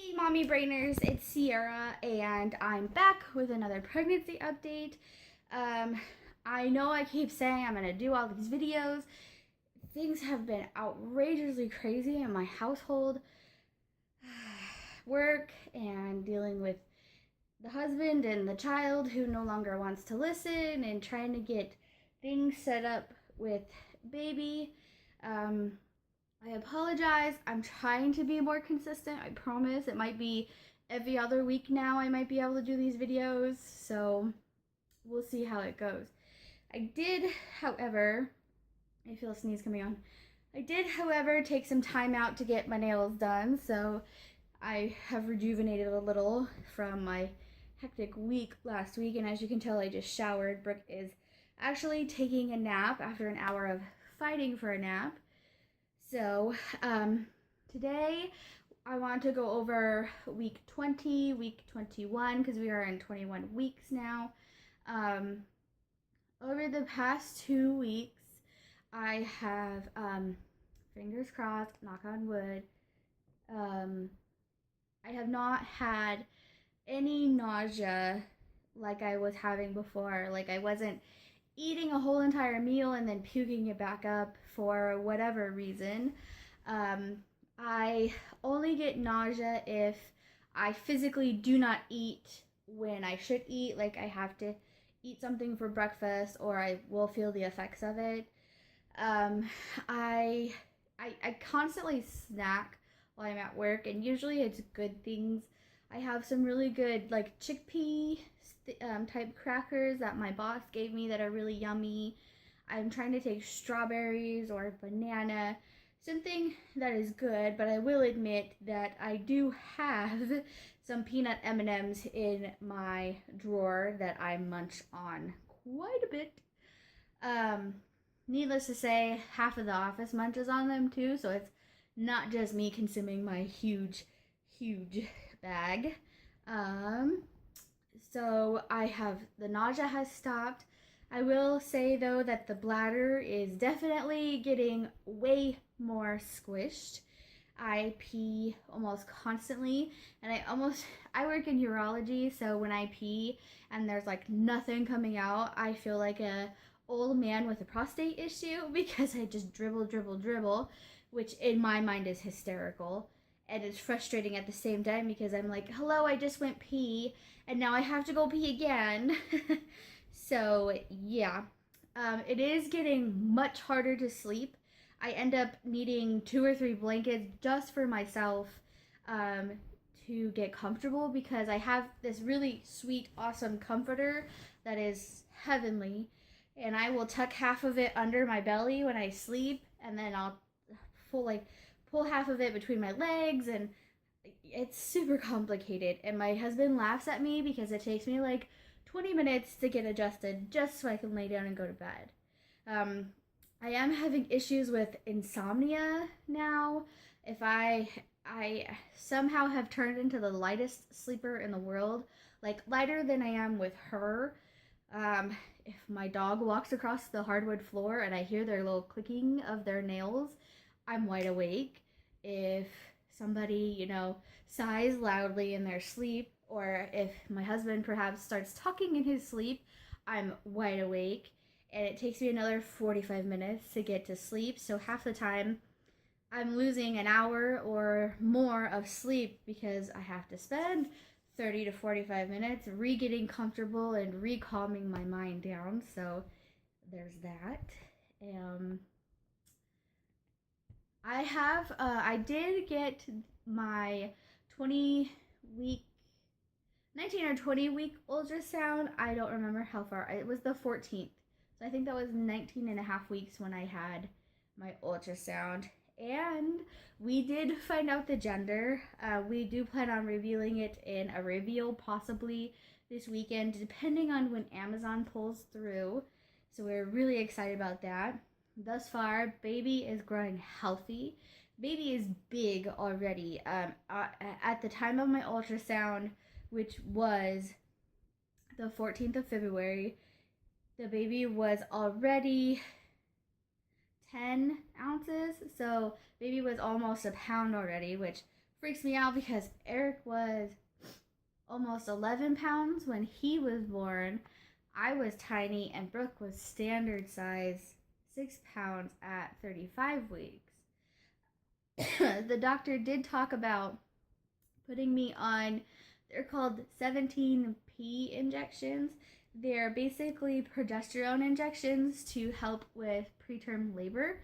Hey mommy brainers, it's Sierra and I'm back with another pregnancy update. Um, I know I keep saying I'm gonna do all these videos. Things have been outrageously crazy in my household. Work and dealing with the husband and the child who no longer wants to listen and trying to get things set up with baby. Um, I apologize. I'm trying to be more consistent. I promise. It might be every other week now I might be able to do these videos. So we'll see how it goes. I did, however, I feel a sneeze coming on. I did, however, take some time out to get my nails done. So I have rejuvenated a little from my hectic week last week. And as you can tell, I just showered. Brooke is actually taking a nap after an hour of fighting for a nap. So today I want to go over week 20, week 21, because we are in 21 weeks now. Over the past 2 weeks, I have, fingers crossed, knock on wood, I have not had any nausea like I was having before. Like I wasn't eating a whole entire meal and then puking it back up for whatever reason. Um, I only get nausea if I physically do not eat when I should eat. Like I have to eat something for breakfast or I will feel the effects of it. Um, I, I constantly snack while I'm at work, and usually it's good things. I have some really good like chickpea type crackers that my boss gave me that are really yummy. I'm trying to take strawberries or banana, something that is good, but I will admit that I do have some peanut M&Ms in my drawer that I munch on quite a bit. Um, Needless to say, half of the office munches on them too, so it's not just me consuming my huge bag. Um, so I have the nausea has stopped. I will say though that the bladder is definitely getting way more squished. I pee almost constantly, and I work in urology, so when I pee and there's like nothing coming out, I feel like a old man with a prostate issue because I just dribble, which in my mind is hysterical. And it's frustrating at the same time because I'm like, hello, I just went pee and now I have to go pee again. So, yeah, it is getting much harder to sleep. I end up needing 2 or 3 blankets just for myself um, to get comfortable because I have this really sweet, awesome comforter that is heavenly. And I will tuck half of it under my belly when I sleep, and then I'll pull pull half of it between my legs, and it's super complicated. And my husband laughs at me because it takes me like 20 minutes to get adjusted just so I can lay down and go to bed. Um, I am having issues with insomnia now. If I somehow have turned into the lightest sleeper in the world, like lighter than I am with her. If my dog walks across the hardwood floor and I hear their little clicking of their nails, I'm wide awake. If somebody, sighs loudly in their sleep, or if my husband perhaps starts talking in his sleep, I'm wide awake. And it takes me another 45 minutes to get to sleep. So half the time, I'm losing an hour or more of sleep because I have to spend 30 to 45 minutes re-getting comfortable and re-calming my mind down. So there's that. I did get my 20 week, 19 or 20 week ultrasound. I don't remember how far. It was the 14th. So I think that was 19 and a half weeks when I had my ultrasound. And we did find out the gender. We do plan on revealing it in a reveal possibly this weekend, depending on when Amazon pulls through. So we're really excited about that. Thus far, baby is growing healthy. Baby is big already. At the time of my ultrasound, which was the 14th of February, the baby was already 10 ounces. So baby was almost a pound already, which freaks me out because Eric was almost 11 pounds when he was born. I was tiny, and Brooke was standard size, 6 pounds at 35 weeks. The doctor did talk about putting me on, they're called 17P injections. They're basically progesterone injections to help with preterm labor,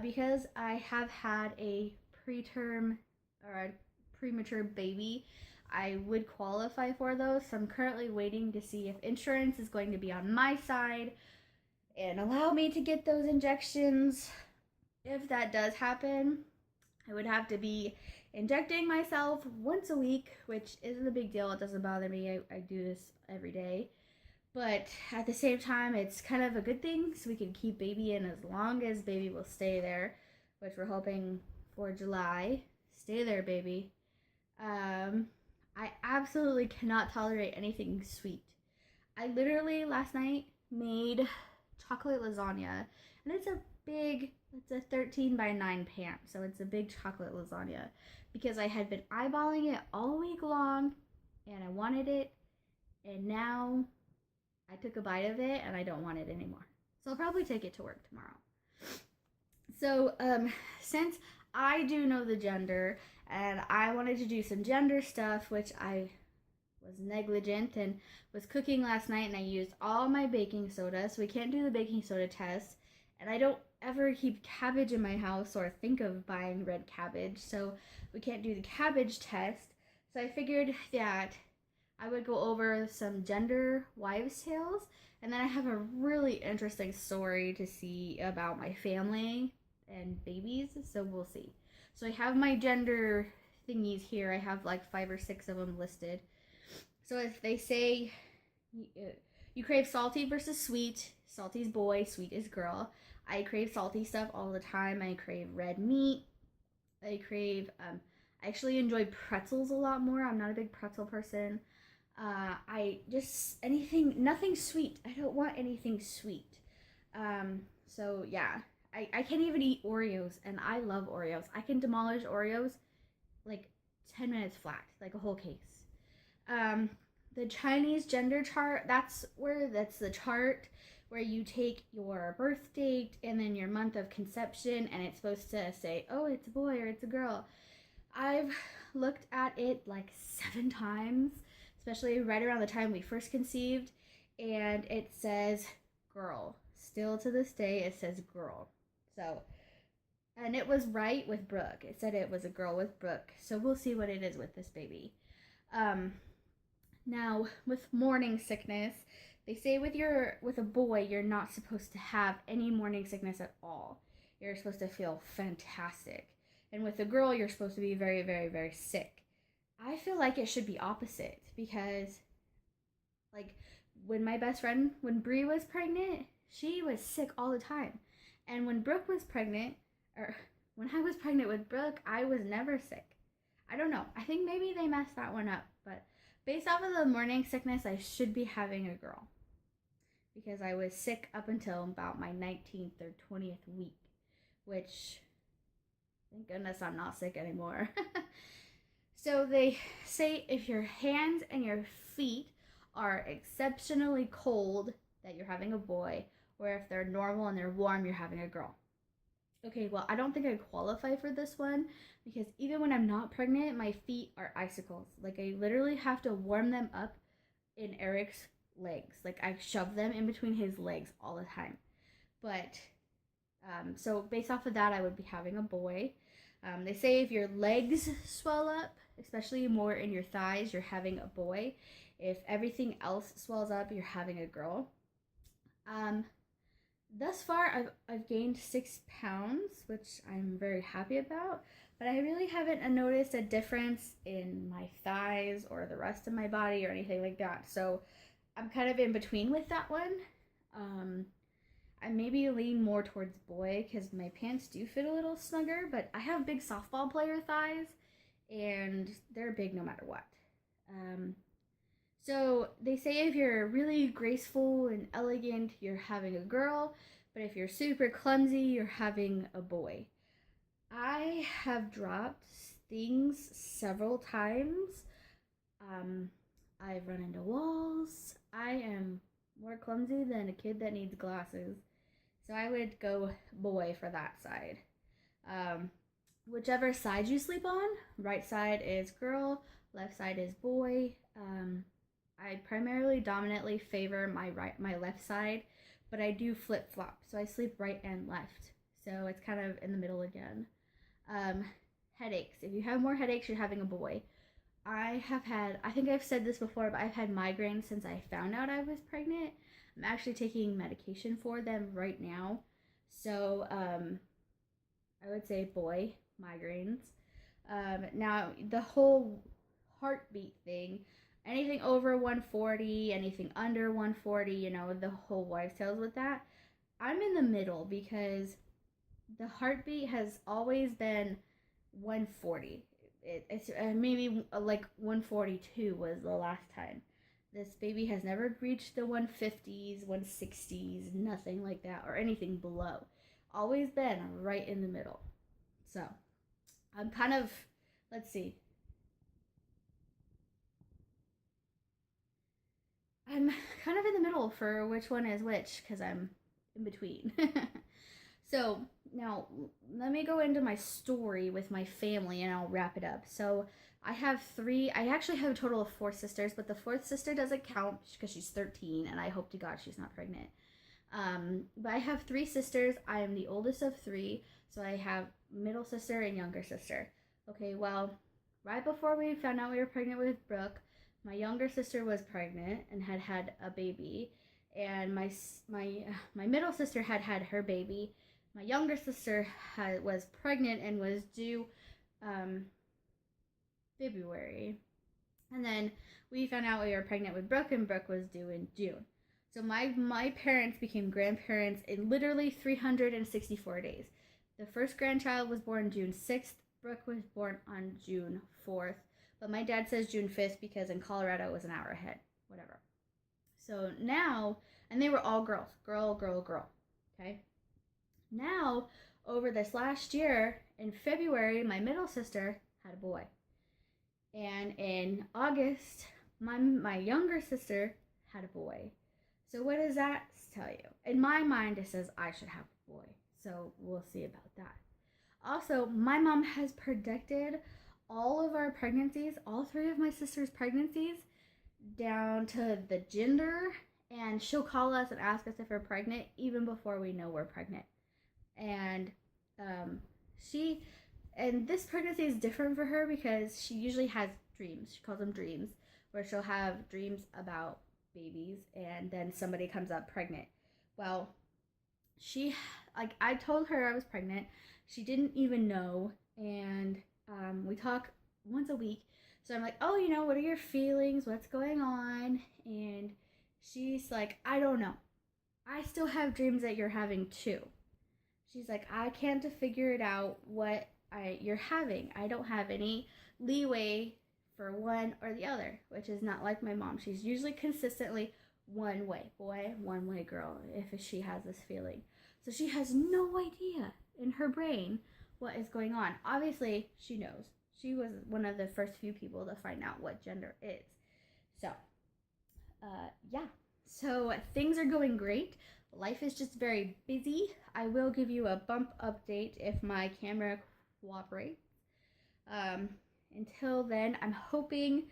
because I have had a preterm or a premature baby. I would qualify for those, so I'm currently waiting to see if insurance is going to be on my side and allow me to get those injections. If that does happen, I would have to be injecting myself once a week, which isn't a big deal. It doesn't bother me. I do this every day. But at the same time, it's kind of a good thing, so we can keep baby in as long as baby will stay there, which we're hoping for July. Stay there, baby. I absolutely cannot tolerate anything sweet. I literally last night made chocolate lasagna, and it's a 13 by 9 pan, so it's a big chocolate lasagna because I had been eyeballing it all week long and I wanted it, and now I took a bite of it and I don't want it anymore. So I'll probably take it to work tomorrow. So, since I do know the gender and I wanted to do some gender stuff, which I was negligent and was cooking last night, and I used all my baking soda, so we can't do the baking soda test. And I don't ever keep cabbage in my house or think of buying red cabbage, so we can't do the cabbage test. So I figured that I would go over some gender wives' tales, and then I have a really interesting story to see about my family and babies, so we'll see. So I have my gender thingies here. I have like 5 or 6 of them listed. So if they say you crave salty versus sweet, salty's boy, sweet is girl. I crave salty stuff all the time. I crave red meat. I actually enjoy pretzels a lot more. I'm not a big pretzel person. I just, nothing sweet. I don't want anything sweet. So yeah, I can't even eat Oreos, and I love Oreos. I can demolish Oreos like 10 minutes flat, like a whole case. The Chinese gender chart, that's the chart where you take your birth date and then your month of conception, and it's supposed to say, oh, it's a boy or it's a girl. I've looked at it like 7 times, especially right around the time we first conceived, and it says girl. Still to this day, it says girl. So, and it was right with Brooke. It said it was a girl with Brooke. So we'll see what it is with this baby. Now, with morning sickness, they say with a boy, you're not supposed to have any morning sickness at all. You're supposed to feel fantastic. And with a girl, you're supposed to be very, very, very sick. I feel like it should be opposite because, like, when Bree was pregnant, she was sick all the time. And when Brooke was pregnant, or when I was pregnant with Brooke, I was never sick. I don't know. I think maybe they messed that one up, but based off of the morning sickness, I should be having a girl because I was sick up until about my 19th or 20th week, which, thank goodness I'm not sick anymore. So they say if your hands and your feet are exceptionally cold, that you're having a boy, or if they're normal and they're warm, you're having a girl. Okay, well, I don't think I qualify for this one because even when I'm not pregnant, my feet are icicles. Like, I literally have to warm them up in Eric's legs. Like, I shove them in between his legs all the time. But, so based off of that, I would be having a boy. They say if your legs swell up, especially more in your thighs, you're having a boy. If everything else swells up, you're having a girl. Thus far, I've gained 6 pounds, which I'm very happy about, but I really haven't noticed a difference in my thighs or the rest of my body or anything like that. So I'm kind of in between with that one. I maybe lean more towards boy because my pants do fit a little snugger, but I have big softball player thighs, and they're big no matter what. So they say if you're really graceful and elegant, you're having a girl, but if you're super clumsy, you're having a boy. I have dropped things several times. I've run into walls. I am more clumsy than a kid that needs glasses. So I would go boy for that side. Whichever side you sleep on, right side is girl, left side is boy. I primarily dominantly favor my left side, but I do flip flop. So I sleep right and left. So it's kind of in the middle again. Headaches. If you have more headaches, you're having a boy. I think I've said this before, but I've had migraines since I found out I was pregnant. I'm actually taking medication for them right now. So I would say boy, migraines. Now, the whole heartbeat thing, anything over 140, anything under 140, the whole wives' tales with that. I'm in the middle because the heartbeat has always been 140. It's maybe like 142 was the last time. This baby has never reached the 150s, 160s, nothing like that, or anything below. Always been right in the middle. So I'm kind of, let's see. I'm kind of in the middle for which one is which because I'm in between. So now let me go into my story with my family and I'll wrap it up. So I actually have a total of 4 sisters, but the 4th sister doesn't count because she's 13 and I hope to God she's not pregnant. But I have 3 sisters. I am the oldest of 3, so I have middle sister and younger sister. Okay, well, right before we found out we were pregnant with Brooke, my younger sister was pregnant and had a baby, and my middle sister had her baby. My younger sister was pregnant and was due February. And then we found out we were pregnant with Brooke, and Brooke was due in June. So my parents became grandparents in literally 364 days. The first grandchild was born June 6th. Brooke was born on June 4th. But my dad says June 5th because in Colorado it was an hour ahead. Whatever. So now, and they were all girls. Girl. Okay? Now, over this last year, in February, my middle sister had a boy. And in August, my younger sister had a boy. So what does that tell you? In my mind, it says I should have a boy. So we'll see about that. Also, my mom has predicted all of our pregnancies, all 3 of my sister's pregnancies, down to the gender. And she'll call us and ask us if we're pregnant even before we know we're pregnant. And this pregnancy is different for her because she usually has dreams. She calls them dreams, where she'll have dreams about babies and then somebody comes up pregnant. Well, I told her I was pregnant. She didn't even know, and we talk once a week. So I'm like, oh, what are your feelings? What's going on? And she's like, I don't know. I still have dreams that you're having too. She's like, I can't figure it out what you're having. I don't have any leeway for one or the other, which is not like my mom. She's usually consistently one way boy, one way girl, if she has this feeling. So she has no idea in her brain what is going on. Obviously, she knows. She was one of the first few people to find out what gender is. So, yeah. So things are going great. Life is just very busy. I will give you a bump update if my camera cooperates. Until then, I'm hoping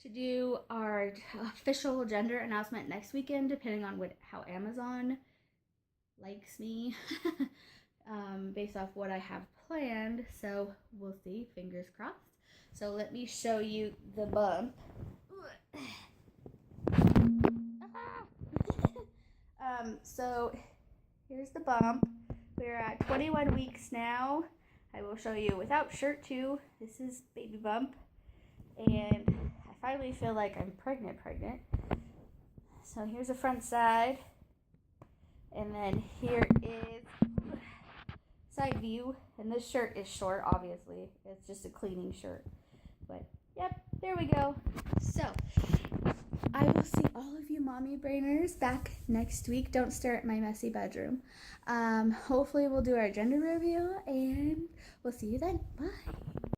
to do our official gender announcement next weekend, depending on how Amazon likes me, based off what I have planned. So we'll see, fingers crossed. So let me show you the bump. So here's the bump. We're at 21 weeks now. I will show you without shirt too. This is baby bump. And I finally feel like I'm pregnant. So here's the front side. And then here is side view. And this shirt is short, obviously. It's just a cleaning shirt. But, yep, there we go. So, I will see all of you mommy brainers back next week. Don't stare at my messy bedroom. Hopefully we'll do our gender review, and we'll see you then. Bye.